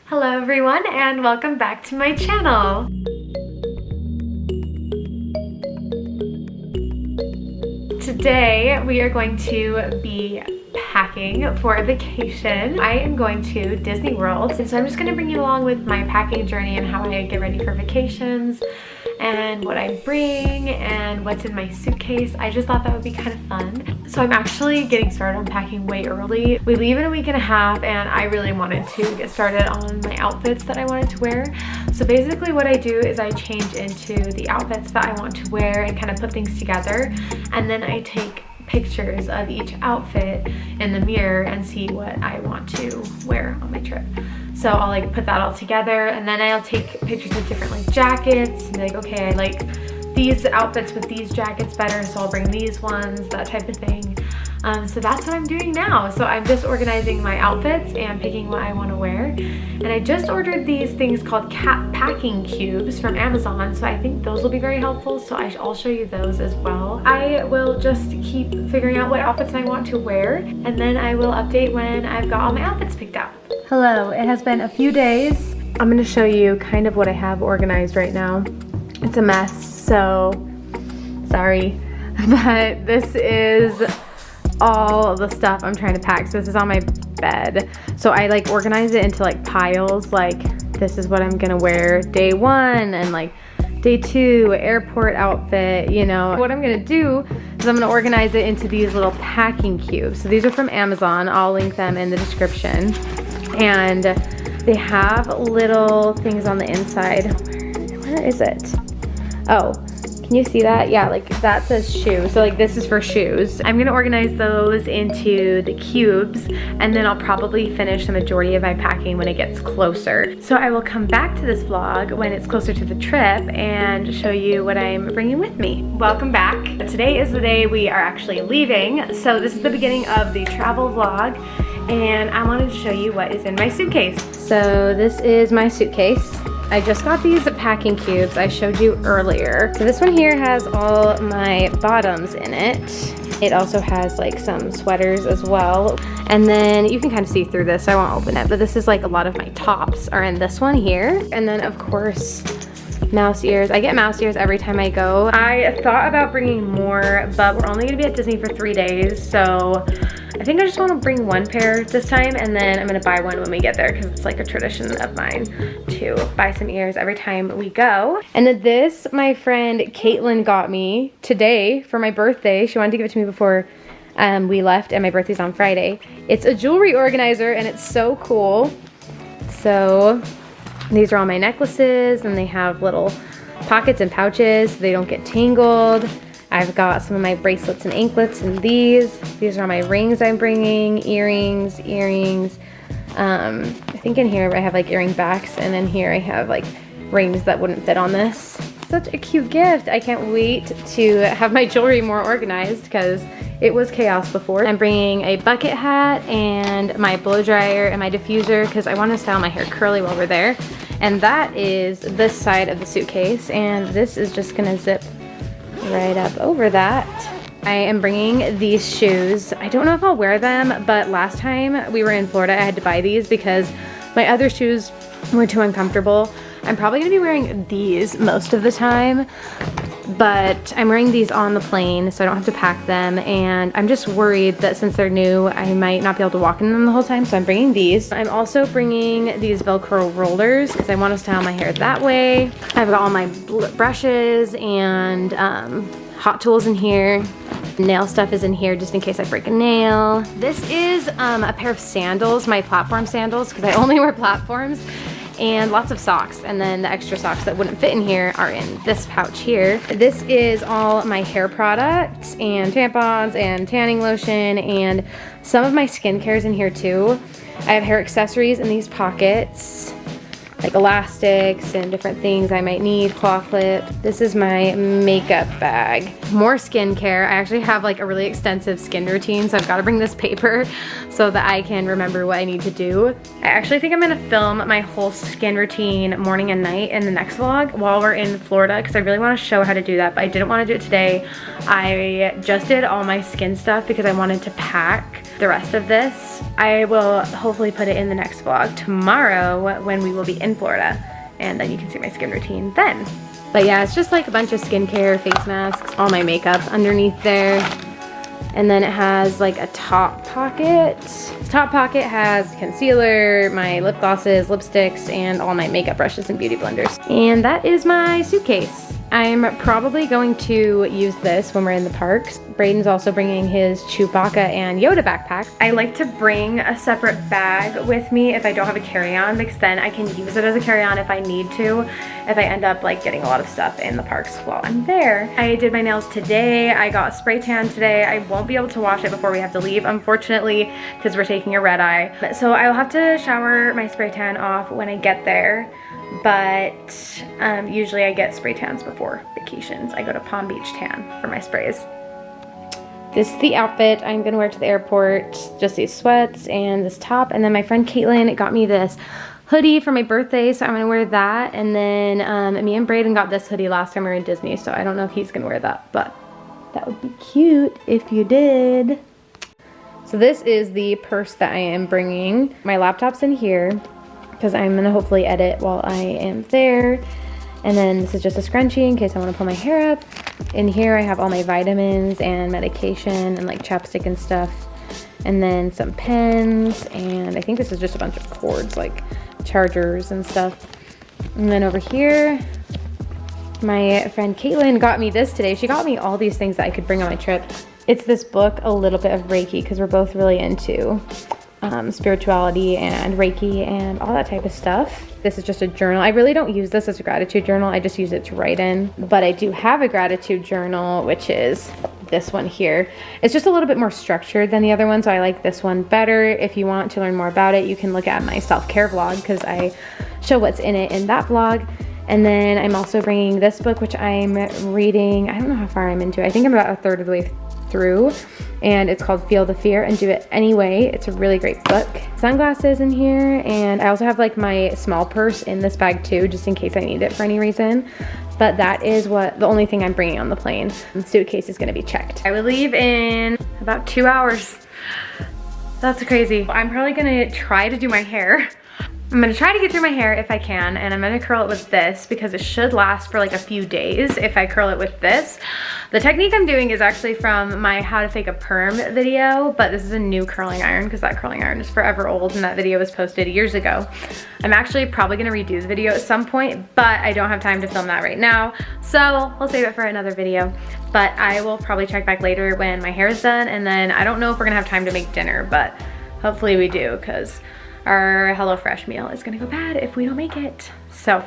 Hello everyone and welcome back to my channel. Today we are going to be packing for a vacation. I am going to Disney World, and so I'm just going to bring you along with my packing journey and how I get ready for vacations and what I bring and what's in my suitcase. I just thought that would be kind of fun. So I'm actually getting started on packing way early. We leave in a week and a half and I really wanted to get started on my outfits that I wanted to wear. So basically what I do is I change into the outfits that I want to wear and kind of put things together, and then I take pictures of each outfit in the mirror and see what I want to wear on my trip. So I'll like put that all together, and then I'll take pictures of different like jackets and be like, okay, I like these outfits with these jackets better, so I'll bring these ones, that type of thing. So that's what I'm doing now. So I'm just organizing my outfits and picking what I want to wear. And I just ordered these things called packing cubes from Amazon, so I think those will be very helpful. So I'll show you those as well. I will just keep figuring out what outfits I want to wear, and then I will update when I've got all my outfits picked out. Hello, it has been a few days. I'm going to show you kind of what I have organized right now. It's a mess, so sorry, but this is all the stuff I'm trying to pack. So this is on my bed. So I like organize it into like piles, like this is what I'm gonna wear day one, and like day two, airport outfit, you know. What I'm gonna do is I'm gonna organize it into these little packing cubes. So these are from Amazon. I'll link them in the description. And they have little things on the inside. Where is it? Oh, can you see that? Yeah, like that says shoes. So like this is for shoes. I'm gonna organize those into the cubes, and then I'll probably finish the majority of my packing when it gets closer. So I will come back to this vlog when it's closer to the trip and show you what I'm bringing with me. Welcome back. Today is the day we are actually leaving. So this is the beginning of the travel vlog, and I wanted to show you what is in my suitcase. So this is my suitcase. I just got these packing cubes I showed you earlier. So this one here has all my bottoms in it. It also has like some sweaters as well. And then you can kind of see through this, so I won't open it, but this is like a lot of my tops are in this one here. And then of course, mouse ears. I get mouse ears every time I go. I thought about bringing more, but we're only gonna be at Disney for 3 days, so I think I just want to bring one pair this time, and then I'm gonna buy one when we get there, because it's like a tradition of mine to buy some ears every time we go. And then this, my friend Caitlin got me today for my birthday. She wanted to give it to me before we left, and my birthday's on Friday. It's a jewelry organizer, and it's so cool. So these are all my necklaces, and they have little pockets and pouches so they don't get tangled. I've got some of my bracelets and anklets and these are my rings I'm bringing, earrings. I think in here I have like earring backs, and then here I have like rings that wouldn't fit on this. Such a cute gift. I can't wait to have my jewelry more organized because it was chaos before. I'm bringing a bucket hat and my blow dryer and my diffuser because I want to style my hair curly while we're there. And that is this side of the suitcase, and this is just gonna zip right up over that. I am bringing these shoes. I don't know if I'll wear them, but last time we were in Florida, I had to buy these because my other shoes were too uncomfortable. I'm probably gonna be wearing these most of the time, but I'm wearing these on the plane so I don't have to pack them, and I'm just worried that since they're new, I might not be able to walk in them the whole time, so I'm bringing these. I'm also bringing these Velcro rollers because I want to style my hair that way. I've got all my brushes and hot tools in here. Nail stuff is in here just in case I break a nail. This is a pair of sandals, my platform sandals, because I only wear platforms, and lots of socks, and then the extra socks that wouldn't fit in here are in this pouch here. This is all my hair products and tampons and tanning lotion, and some of my skincare is in here too. I have hair accessories in these pockets, like elastics and different things I might need, claw clip. This is my makeup bag. More skincare. I actually have like a really extensive skin routine, so I've got to bring this paper so that I can remember what I need to do. I actually think I'm gonna film my whole skin routine morning and night in the next vlog while we're in Florida, because I really want to show how to do that, but I didn't want to do it today. I just did all my skin stuff because I wanted to pack the rest of this. I will hopefully put it in the next vlog tomorrow when we will be in Florida, and then you can see my skin routine then. But yeah, it's just like a bunch of skincare, face masks, all my makeup underneath there. And then it has like a top pocket. Top pocket has concealer, my lip glosses, lipsticks, and all my makeup brushes and beauty blenders. And that is my suitcase. I'm probably going to use this when we're in the parks. Braden's also bringing his Chewbacca and Yoda backpack. I like to bring a separate bag with me if I don't have a carry-on, because then I can use it as a carry-on if I need to, if I end up like getting a lot of stuff in the parks while I'm there. I did my nails today. I got spray tan today. I won't be able to wash it before we have to leave, unfortunately, because we're taking a red eye. So I'll have to shower my spray tan off when I get there. But usually I get spray tans before vacations. I go to Palm Beach Tan for my sprays. This is the outfit I'm gonna wear to the airport. Just these sweats and this top. And then my friend Caitlin got me this hoodie for my birthday, so I'm gonna wear that. And then me and Braden got this hoodie last time we were in Disney, so I don't know if he's gonna wear that, but that would be cute if you did. So this is the purse that I am bringing. My laptop's in here, because I'm gonna hopefully edit while I am there. And then this is just a scrunchie in case I wanna pull my hair up. In here I have all my vitamins and medication and like chapstick and stuff. And then some pens, and I think this is just a bunch of cords, like chargers and stuff. And then over here, my friend Caitlin got me this today. She got me all these things that I could bring on my trip. It's this book, A Little Bit of Reiki, because we're both really into spirituality and Reiki and all that type of stuff. This is just a journal. I really don't use this as a gratitude journal. I just use it to write in. But I do have a gratitude journal, which is this one here. It's just a little bit more structured than the other one, so I like this one better. If you want to learn more about it, you can look at my self-care vlog, because I show what's in it in that vlog. And then I'm also bringing this book, which I'm reading. I don't know how far I'm into. I think I'm about a third of the way through, and it's called Feel the Fear and Do It Anyway. It's a really great book. Sunglasses in here, and I also have like my small purse in this bag too, just in case I need it for any reason. But that is the only thing I'm bringing on the plane. The suitcase is gonna be checked. I will leave in about 2 hours. That's crazy. I'm probably gonna try to do my hair. I'm gonna try to get through my hair if I can, and I'm gonna curl it with this because it should last for like a few days if I curl it with this. The technique I'm doing is actually from my How to Fake a Perm video, but this is a new curling iron because that curling iron is forever old and that video was posted years ago. I'm actually probably gonna redo the video at some point, but I don't have time to film that right now, so we'll save it for another video. But I will probably check back later when my hair is done, and then I don't know if we're gonna have time to make dinner, but hopefully we do, because our HelloFresh meal is gonna go bad if we don't make it. So,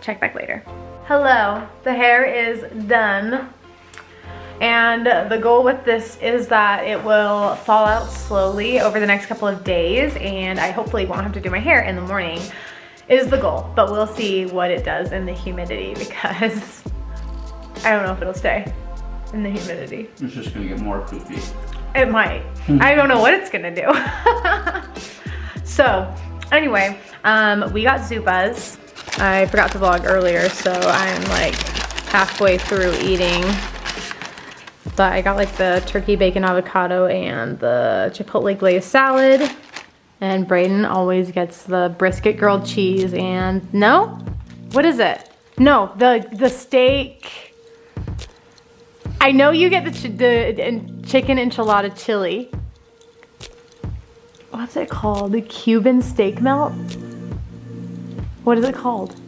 check back later. Hello, the hair is done. And the goal with this is that it will fall out slowly over the next couple of days, and I hopefully won't have to do my hair in the morning is the goal. But we'll see what it does in the humidity, because I don't know if it'll stay in the humidity. It's just gonna get more poopy. It might. I don't know what it's gonna do. So, anyway, we got Spazz. I forgot to vlog earlier, so I'm like halfway through eating. But I got like the turkey bacon avocado and the chipotle glazed salad. And Braden always gets the brisket grilled cheese and, no? What is it? No, the steak. I know you get the chicken enchilada chili. What's it called? The Cuban steak melt? What is it called?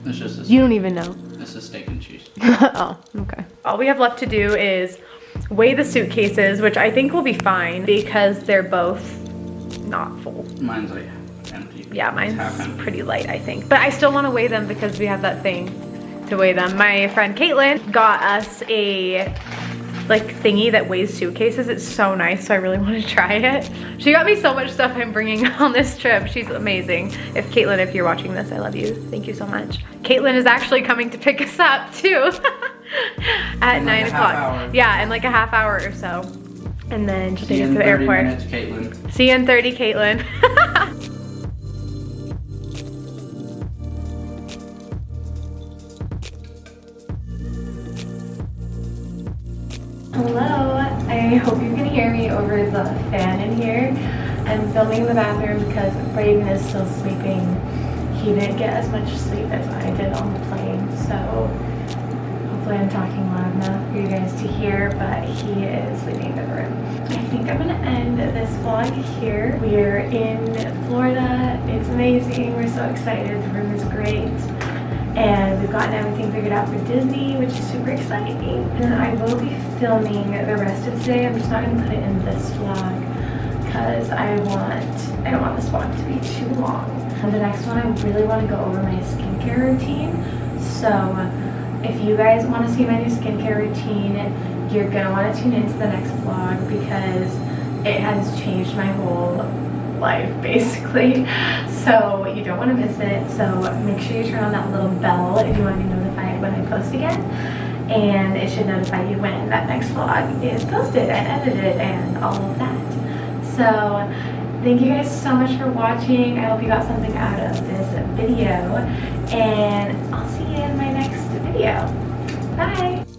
It's just a You don't even know. It's a steak and cheese. Oh, okay. All we have left to do is weigh the suitcases, which I think will be fine because they're both not full. Mine's like empty. Yeah, mine's pretty light, I think. But I still want to weigh them because we have that thing to weigh them. My friend Caitlin got us a like thingy that weighs suitcases. It's so nice, so I really want to try it. She got me so much stuff I'm bringing on this trip. She's amazing. If Caitlin, if you're watching this, I love you. Thank you so much. Caitlin is actually coming to pick us up too at 9 o'clock. Yeah, in like a half hour or so. And then she'll take us to the airport. Minutes, Caitlin. See you in 30, Caitlin. the fan in here. I'm filming in the bathroom because Brayden is still sleeping. He didn't get as much sleep as I did on the plane, so hopefully I'm talking loud enough for you guys to hear, but he is sleeping in the room. I think I'm gonna end this vlog here. We're in Florida. It's amazing. We're so excited. The room is great. And we've gotten everything figured out for Disney, which is super exciting. And I will be filming the rest of today. I'm just not gonna put it in this vlog because I don't want this vlog to be too long. And the next one, I really want to go over my skincare routine. So if you guys want to see my new skincare routine, you're gonna want to tune into the next vlog because it has changed my whole life basically. So you don't want to miss it. So make sure you turn on that little bell if you want to be notified when I post again. And it should notify you when that next vlog is posted and edited and all of that. So thank you guys so much for watching. I hope you got something out of this video, and I'll see you in my next video. Bye!